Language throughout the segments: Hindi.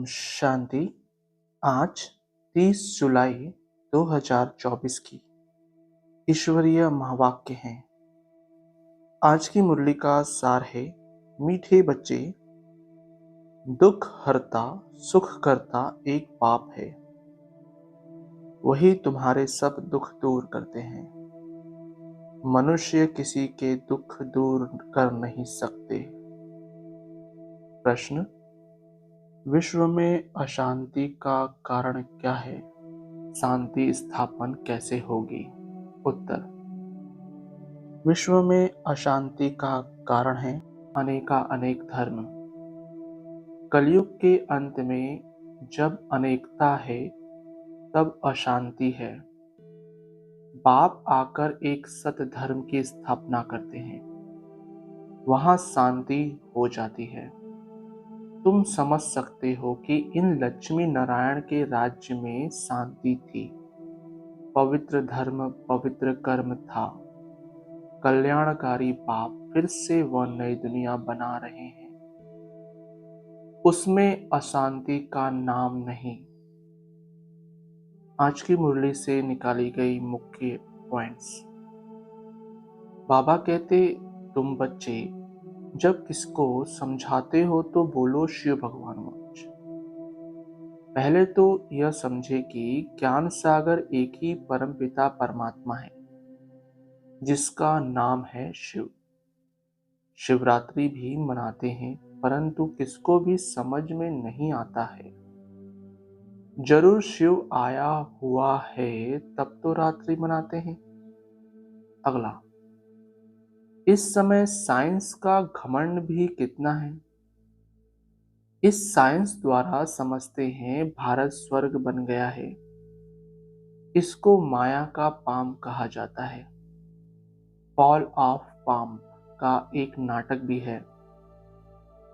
शांति। आज 30 जुलाई 2024 की ईश्वरीय महावाक्य हैं। आज की मुरली का सार है, मीठे बच्चे, दुख हरता सुख करता एक बाप है, वही तुम्हारे सब दुख दूर करते हैं। मनुष्य किसी के दुख दूर कर नहीं सकते। प्रश्न: विश्व में अशांति का कारण क्या है? शांति स्थापन कैसे होगी? उत्तर: विश्व में अशांति का कारण है अनेक धर्म। कलयुग के अंत में जब अनेकता है तब अशांति है। बाप आकर एक सत धर्म की स्थापना करते हैं, वहां शांति हो जाती है। तुम समझ सकते हो कि इन लक्ष्मी नारायण के राज्य में शांति थी, पवित्र धर्म पवित्र कर्म था। कल्याणकारी बाप फिर से वह नई दुनिया बना रहे हैं, उसमें अशांति का नाम नहीं। आज की मुरली से निकाली गई मुख्य पॉइंट्स। बाबा कहते, तुम बच्चे जब किसको समझाते हो तो बोलो शिव भगवान वाच। पहले तो यह समझे कि ज्ञान सागर एक ही परमपिता परमात्मा है, जिसका नाम है शिव। शिवरात्रि भी मनाते हैं, परंतु किसको भी समझ में नहीं आता है। जरूर शिव आया हुआ है तब तो रात्रि मनाते हैं। अगला, इस समय साइंस का घमंड भी कितना है। इस साइंस द्वारा समझते हैं भारत स्वर्ग बन गया है। इसको माया का पाम कहा जाता है। फॉल ऑफ पाम का एक नाटक भी है।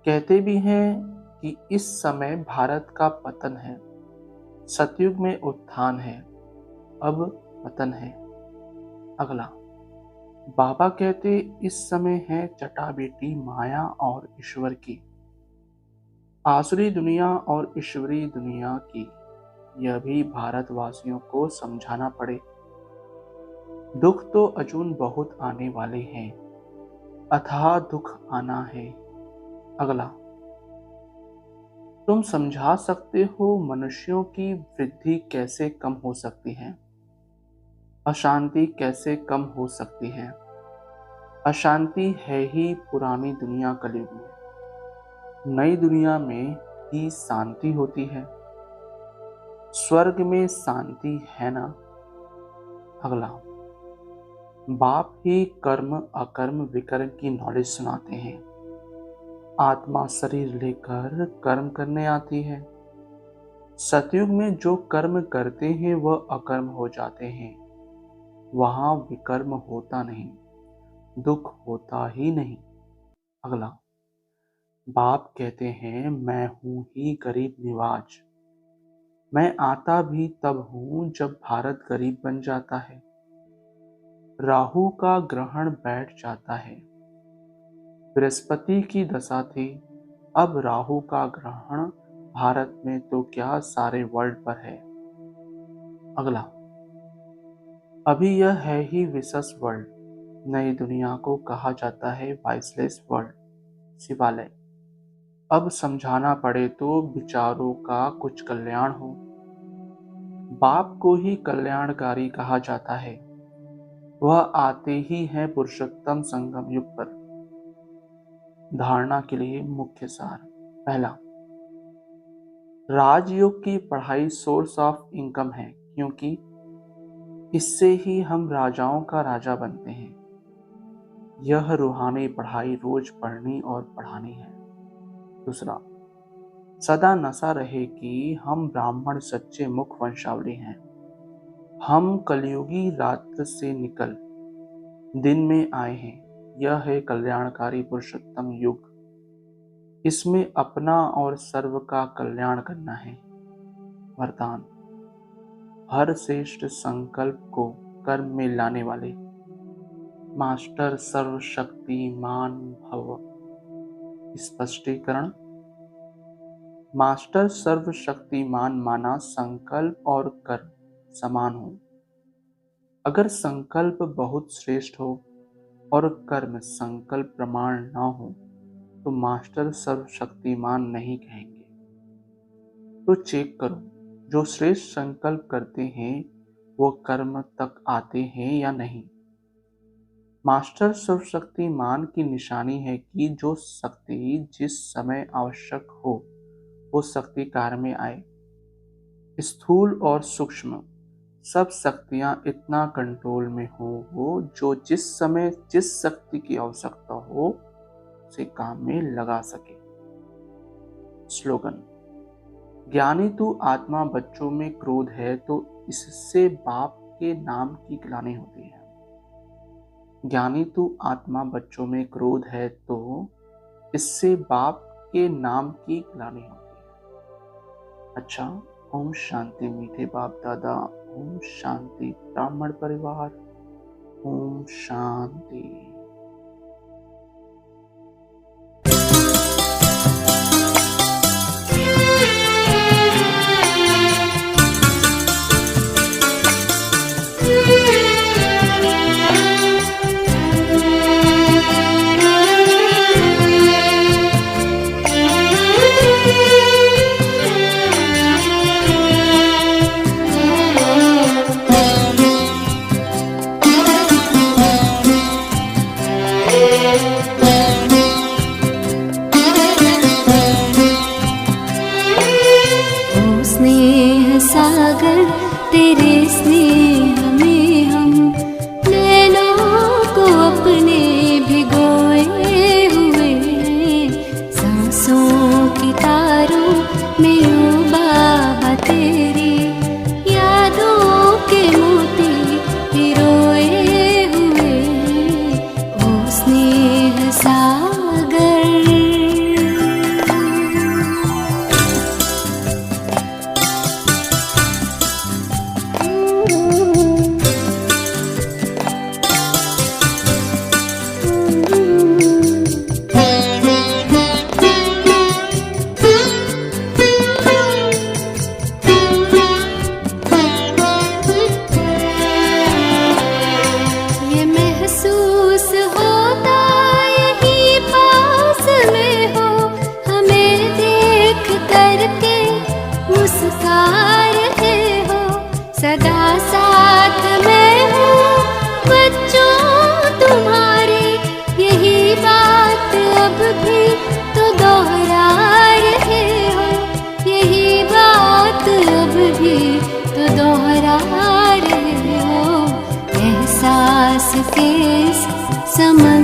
कहते भी हैं कि इस समय भारत का पतन है, सतयुग में उत्थान है, अब पतन है। अगला, बाबा कहते इस समय है चटाबेटी माया और ईश्वर की, आसुरी दुनिया और ईश्वरी दुनिया की। यह भी भारतवासियों को समझाना पड़े। दुख तो अजून बहुत आने वाले हैं, अथाह दुख आना है। अगला, तुम समझा सकते हो मनुष्यों की वृद्धि कैसे कम हो सकती है, अशांति कैसे कम हो सकती है। अशांति है ही पुरानी दुनिया कलयुग में, नई दुनिया में ही शांति होती है। स्वर्ग में शांति है ना। अगला, बाप ही कर्म अकर्म विकर्म की नॉलेज सुनाते हैं। आत्मा शरीर लेकर कर्म करने आती है। सतयुग में जो कर्म करते हैं वह अकर्म हो जाते हैं, वहां विकर्म होता नहीं, दुख होता ही नहीं। अगला, बाप कहते हैं मैं हूं ही गरीब निवाज। मैं आता भी तब हूं जब भारत गरीब बन जाता है, राहु का ग्रहण बैठ जाता है। बृहस्पति की दशा थी, अब राहु का ग्रहण भारत में तो क्या सारे वर्ल्ड पर है। अगला, अभी यह है ही विशेष वर्ल्ड, नई दुनिया को कहा जाता है वाइसलेस वर्ल्ड, शिवालय। अब समझाना पड़े तो विचारों का कुछ कल्याण हो। बाप को ही कल्याणकारी कहा जाता है, वह आते ही है पुरुषोत्तम संगम युग पर। धारणा के लिए मुख्य सार। पहला, राजयोग की पढ़ाई सोर्स ऑफ इनकम है, क्योंकि इससे ही हम राजाओं का राजा बनते हैं। यह रूहानी पढ़ाई रोज पढ़नी और पढ़ानी है। दूसरा, सदा नशा रहे कि हम ब्राह्मण सच्चे मुख वंशावली हैं। हम कलयुगी रात से निकल दिन में आए हैं। यह है कल्याणकारी पुरुषोत्तम युग। इसमें अपना और सर्व का कल्याण करना है। वरदान, हर श्रेष्ठ संकल्प को कर्म में लाने वाले मास्टर सर्वशक्तिमान भव। स्पष्टीकरण, मास्टर सर्वशक्तिमान माना संकल्प और कर्म समान हो। अगर संकल्प बहुत श्रेष्ठ हो और कर्म संकल्प प्रमाण न हो तो मास्टर सर्वशक्तिमान नहीं कहेंगे। तो चेक करो, जो श्रेष्ठ संकल्प करते हैं वो कर्म तक आते हैं या नहीं। मास्टर सर्वशक्तिमान की निशानी है कि जो शक्ति जिस समय आवश्यक हो वो शक्ति कार्य में आए। स्थूल और सूक्ष्म सब शक्तियां इतना कंट्रोल में हो जो जिस समय जिस शक्ति की आवश्यकता हो उसे काम में लगा सके। स्लोगन: ज्ञानी तू आत्मा बच्चों में क्रोध है तो इससे बाप के नाम की ग्लानि होती है। ज्ञानी तू आत्मा बच्चों में क्रोध है तो इससे बाप के नाम की ग्लानि होती है। अच्छा, ओम शांति मीठे बाप दादा, ओम शांति ब्राह्मण परिवार, ओम शांति। सागर तेरे स्नेह में हम नैनों को अपने भिगोए हुए, सांसों की तारों में ओ बाबा तेरी यादों के मोती पिरोए हुए, ओ स्नेह सागर। सदा साथ में हूँ बच्चों तुम्हारे, यही बात अब भी तो दोहरा रहे हो, यही बात अब भी तो दोहरा रहे हो। एहसास के समझ